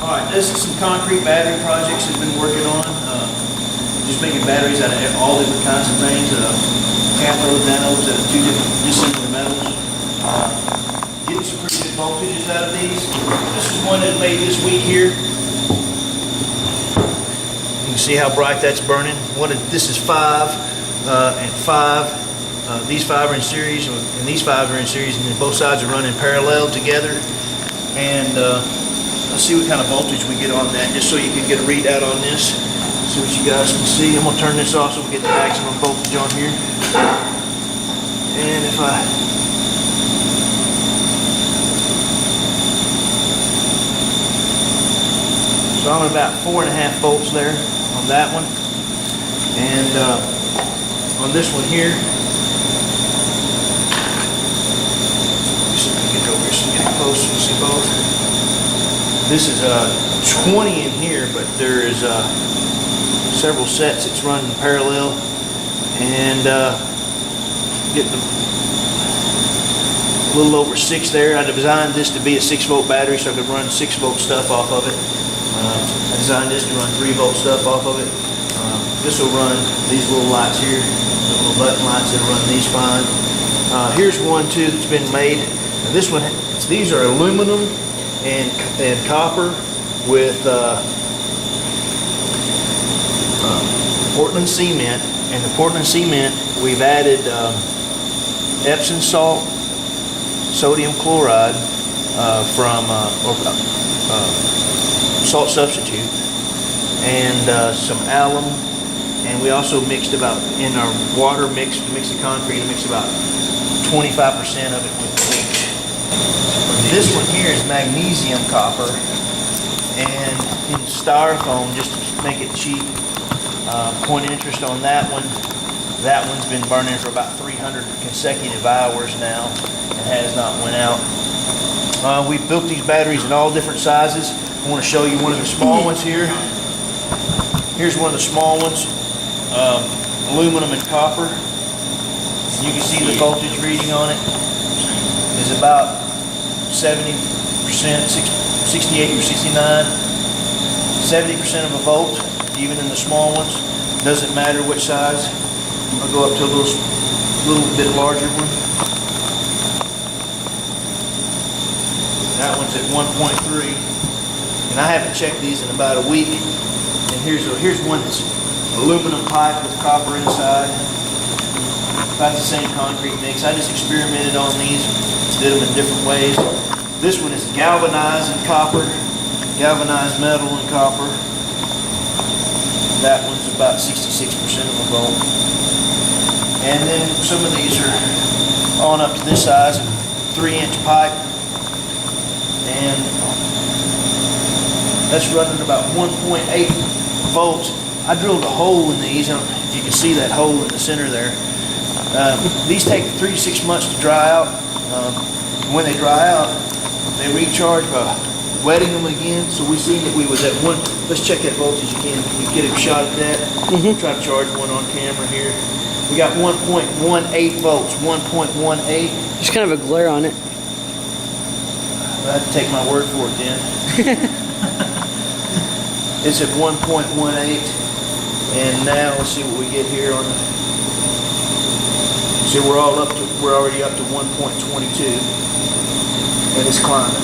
All right, this is some concrete battery projects he's been working on. Just making batteries out of all different kinds of things. Cathodes, anodes, out of two different dissimilar metals. Getting some pretty good voltages out of these. This is one that made this week here. You can see how bright that's burning. This is 5 and 5. These 5 are in series, and these 5 are in series, and then both sides are running parallel together. And let's see what kind of voltage we get on that, just so you can get a readout on this. See what you guys can see. I'm going to turn this off so we get the maximum voltage on here. And if so I'm at about 4.5 volts there on that one. And on this one here, get over here so you get closer to see both. This is 20 in here, but there is several sets that's running parallel, and getting a little over 6 there. I designed this to be a 6-volt battery so I could run 6-volt stuff off of it. I designed this to run 3-volt stuff off of it. This will run these little lights here, the little button lights that'll run these fine. Here's one too that's been made. Now this one, these are aluminum and copper with Portland cement. And the Portland cement, we've added Epsom salt, sodium chloride from salt substitute, and some alum. And we also mixed about, in our water mix, we mixed the concrete, and mixed about 25% of it with bleach. This one here is magnesium copper, and in styrofoam, just to make it cheap. Point of interest on that one's been burning for about 300 consecutive hours now and has not went out. We built these batteries in all different sizes. I want to show you one of the small ones here. Here's one of the small ones, aluminum and copper. You can see the voltage reading on it is about 70%, 68 or 69, 70% of a volt, even in the small ones. Doesn't matter which size. I'll go up to a little bit larger one. That one's at 1.3. And I haven't checked these in about a week. And here's one that's aluminum pipe with copper inside. About the same concrete mix. I just experimented on these, did them in different ways. This one is galvanized and copper, galvanized metal and copper. That one's about 66% of a volt. And then some of these are on up to this size, 3-inch pipe. And that's running about 1.8 volts. I drilled a hole in these, if you can see that hole in the center there. These take 3 to 6 months to dry out. When they dry out, they recharge by wetting them again. So we seen that we was at one. Let's check that voltage again. We get a shot at that. We'll try to charge one on camera here. We got 1.18 volts. 1.18. There's kind of a glare on it. I have to take my word for it then. It's at 1.18, and now let's see what we get here on the. See, we're already up to 1.22, and it's climbing.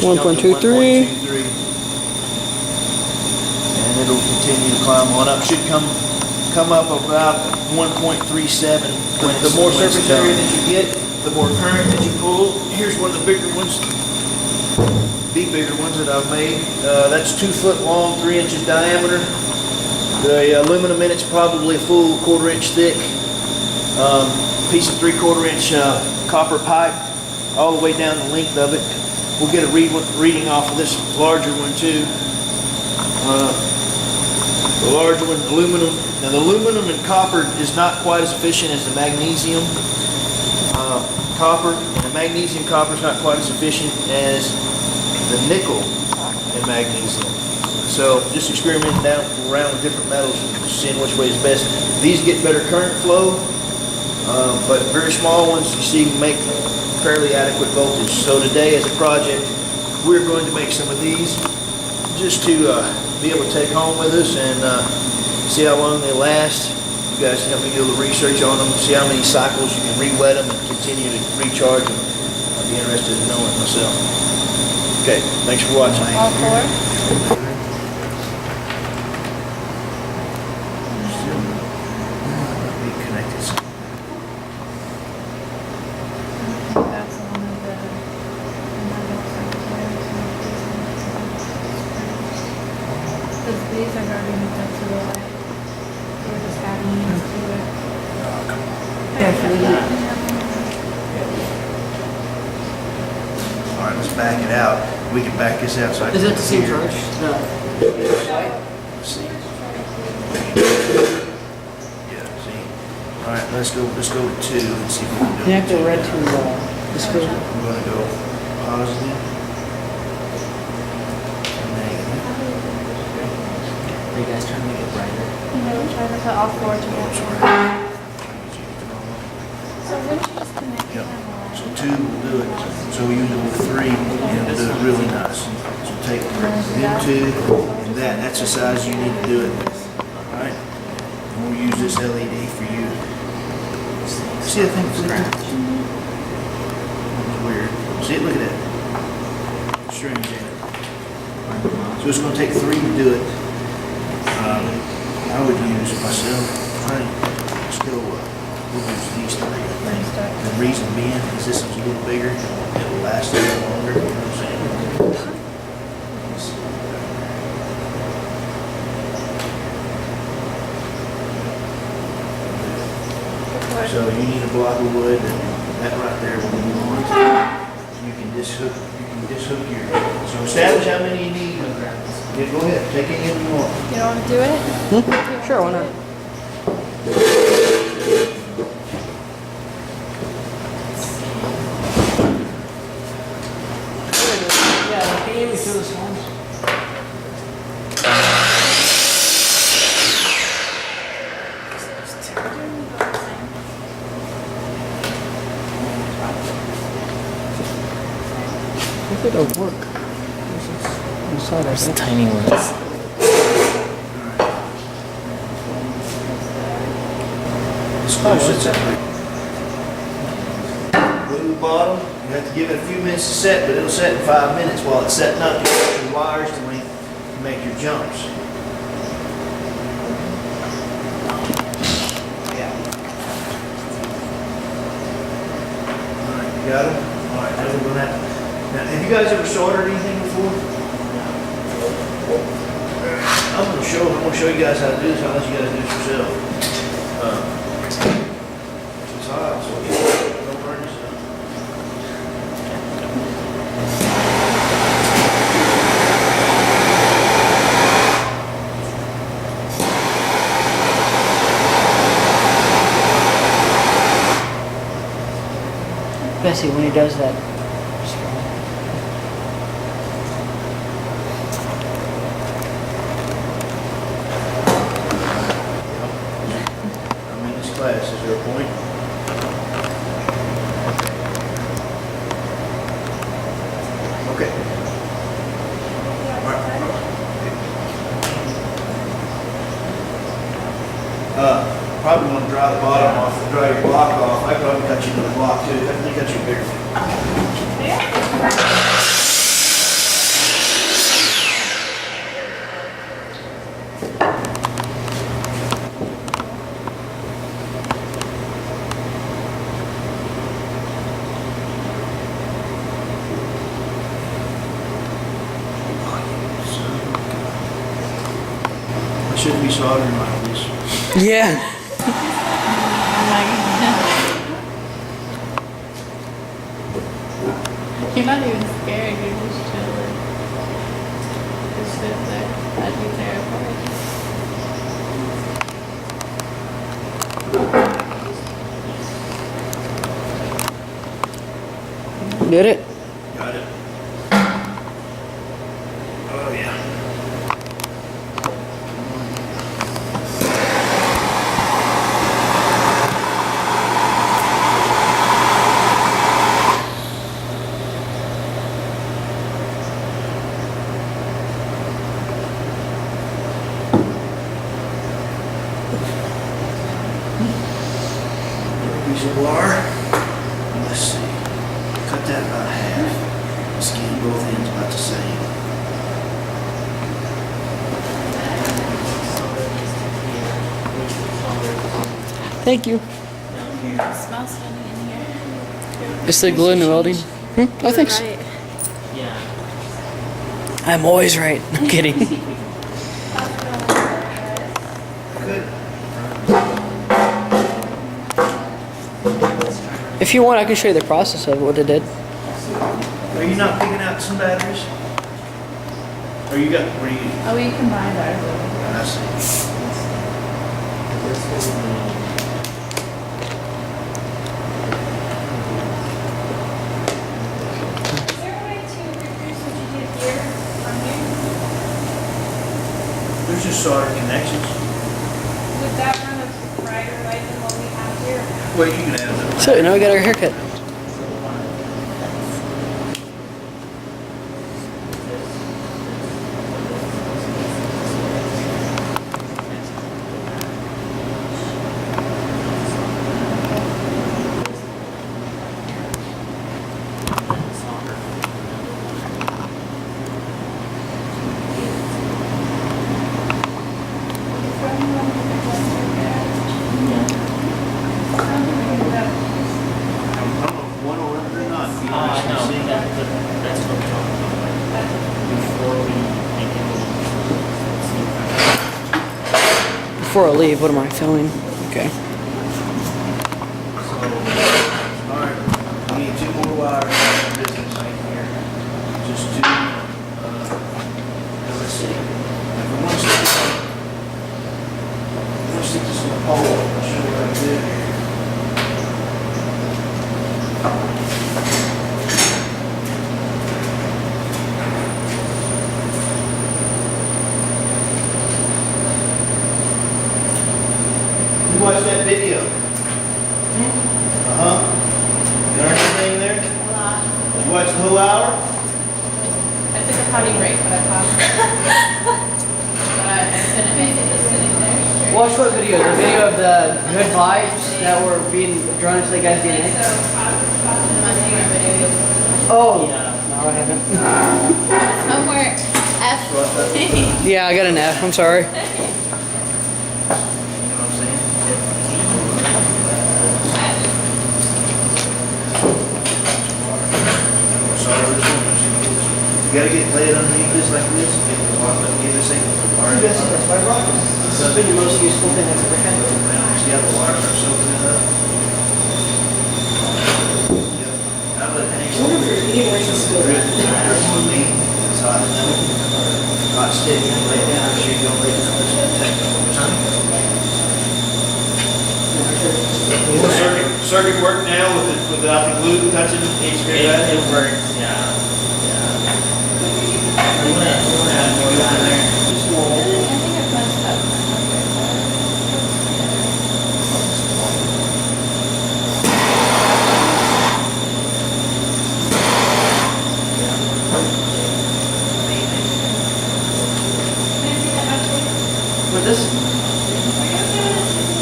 1.23. And it'll continue to climb on up. Should come up about 1.37. The more surface area that you get, the more current that you pull. Here's one of the bigger ones. The bigger ones that I've made. That's 2 foot long, 3 inches diameter. The aluminum in it's probably a full 1/4 inch thick. Piece of 3/4 inch copper pipe, all the way down the length of it. We'll get a reading off of this larger one too. The larger one, aluminum. Now the aluminum and copper is not quite as efficient as the magnesium copper, and the magnesium copper is not quite as efficient as the nickel and magnesium. So just experimenting around with different metals, seeing which way is best. These get better current flow, but very small ones you see make fairly adequate voltage. So today as a project, we're going to make some of these just to be able to take home with us and see how long they last. You guys help me do a little research on them, see how many cycles you can re-wet them and continue to recharge them. I'd be interested in knowing myself. Okay, thanks for watching. All four? That's one of the because these are already hooked up to the light. We're just adding these to it. All right, let's back it out. We can back this out so I can. Is that the same charge? No. Let's see. Yeah, see. All right, let's go to 2 and see if we can do it. Connect the red to the screen. We're gonna go positive and negative. Are you guys trying to make it brighter? I'm trying to put all four Oh, together. sorry. So when you just connect Yep. them, So 2 will do it. So you do 3 and it'll do it really nice. So take them 2 and that's the size you need to do it with. All right. And we'll use this LED for you. See that thing flicker? It's weird. See it? Look at that. Strings in it. So it's going to take 3 to do it. I would use myself. All right. Let's go. We'll use these 3. I think. The reason being is this is a little bigger. It will last a little longer. You know what I'm saying? So you need a block of wood, and that right there will be one. You can just hook your. So establish how many you need. Yeah, go ahead, take any you want. you don't want to do it? Sure, why not? Yeah, can you even show the songs? If it'll work. There's tiny ones. Sits up there. Glue the bottom. You have to give it a few minutes to set, but it'll set in 5 minutes. While it's setting up, you got your wires to make your jumps. Yeah. All right, you got them? All right, now we're going to have you guys ever soldered anything before? I'm going to show you guys how to do this. I'll let you guys do this yourself. It's hot, so don't burn yourself. Bessie, when he does that, I'm in this class. Is there a point? Okay. All right. Probably want to dry the bottom off, dry your block off. I could probably cut you another block too. I think that's your bigger one. I shouldn't be soldering like this. yeah. You're not even scared, you're just chilling. Just sit there. I'd be terrified. Did it? Got it. Oh yeah. exemplar. Let's see. Cut that about half. Skin both ends about the same. Thank you. It smells funny in here. It's the glue in the welding. Oh, thanks. Right. I'm always right. I'm kidding. Good. If you want, I can show you the process of what it did. Are you not picking out some batteries? Or you got, where you, Oh, we combined ours. I see. Is there a way to reproduce what you did here on here? There's just solder connections. Would that run a brighter light than what we have here? Well, you can add them. So now we got our haircut. I don't know if one will run it or not. You No, actually see. that's what we're talking about. Before we make it. Before I leave, what am I filming? Okay. Alright, we need two more wires in the business right here. Just two, let's see. If we want to stick this in the pole, I'll show you how to do it. You watched that video? Uh-huh. You learned anything there? A lot. Did you watch the whole hour? I took a potty break, but I paused. But I couldn't make it just sitting there. Watch what video? The video of the good vibes that were being drawn into the guy's DNA? So, my favorite video. Oh. Yeah. No, I haven't. Somewhere F. Yeah, I got an F. I'm sorry. You know what I'm saying? You gotta get laid underneath this like this, get this thing. This has been the most useful thing I've ever had. See how the wires are soaking it up? Yep. Now let it hang over here. There's one meat, it's hot enough. Hot stick, you lay it down, sure you don't lay it down, it's gonna take it over time. Will the circuit work now without the glue touching each screw battery? It works, yeah. We wanna add more down there. I think I've messed up. With this?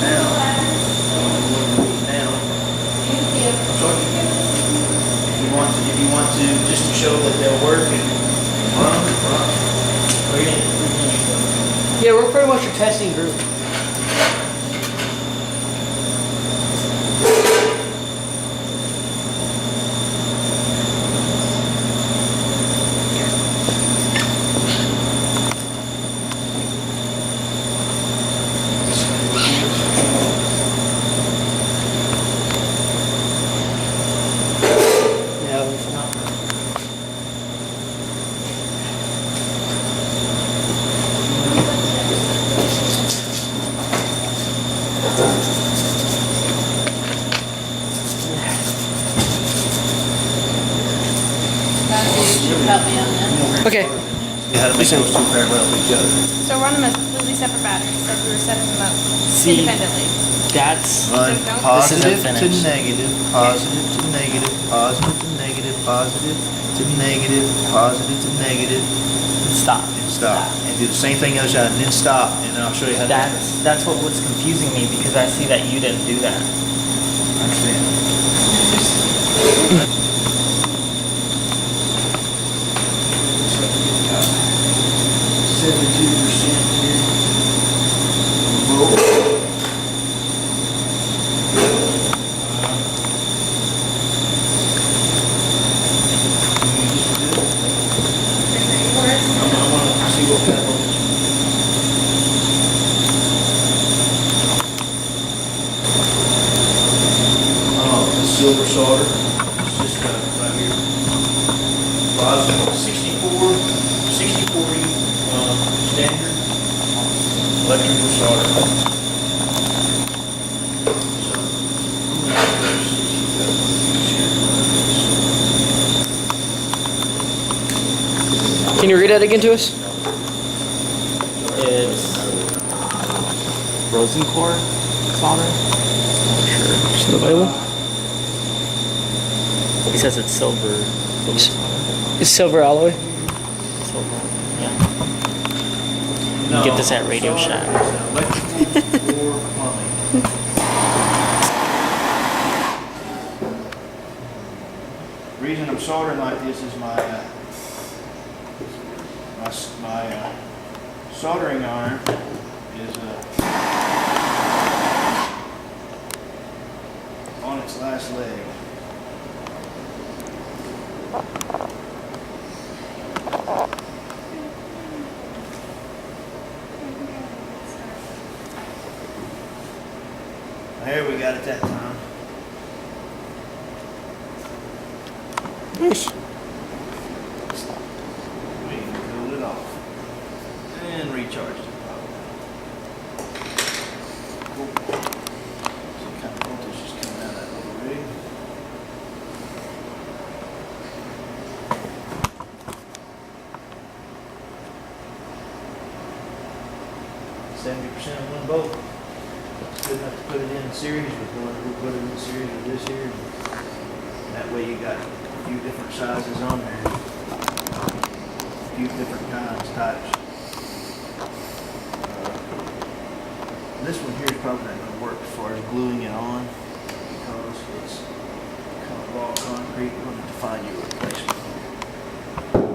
Now. If you want to, just to show that they'll work and run. Yeah, we're pretty much a testing group. Yeah, we're fine. You help me on that. Okay. You had to make those two parallel to each other. So run them as completely separate batteries, like we were setting them up See, independently. that's Run Don't- positive This isn't to finished. negative, positive to negative, positive to negative, positive to negative, positive to negative, stop. and stop. And do the same thing the other side, and then stop, and then I'll show you how to do it. That's what was confusing me because I see that you didn't do that. understand. 72% here. I want to see what kind of voltage. The silver solder, it's just right here. Rosin 64, 6040 standard electrical solder. Can you read that again to us? It's Rosencore solder. Not Is it available? sure. He says it's silver. Silver solder. It's silver alloy. Silver. Yeah. You can get this at Radio Shack. Electrical or plumbing. Reason I'm soldering like this is my soldering iron is on its last leg. There we got it that time. Nice. We can cool it off and recharge it. Cool. Some kind of voltage just coming out of that little rig. %70% of one volt. It's good enough to put it in series with one. We'll put it in series with this here. That way you got a few different sizes on there. A few different kinds, types. This one here is probably not going to work as far as gluing it on because it's kind of raw concrete. We're going to have to find you a replacement.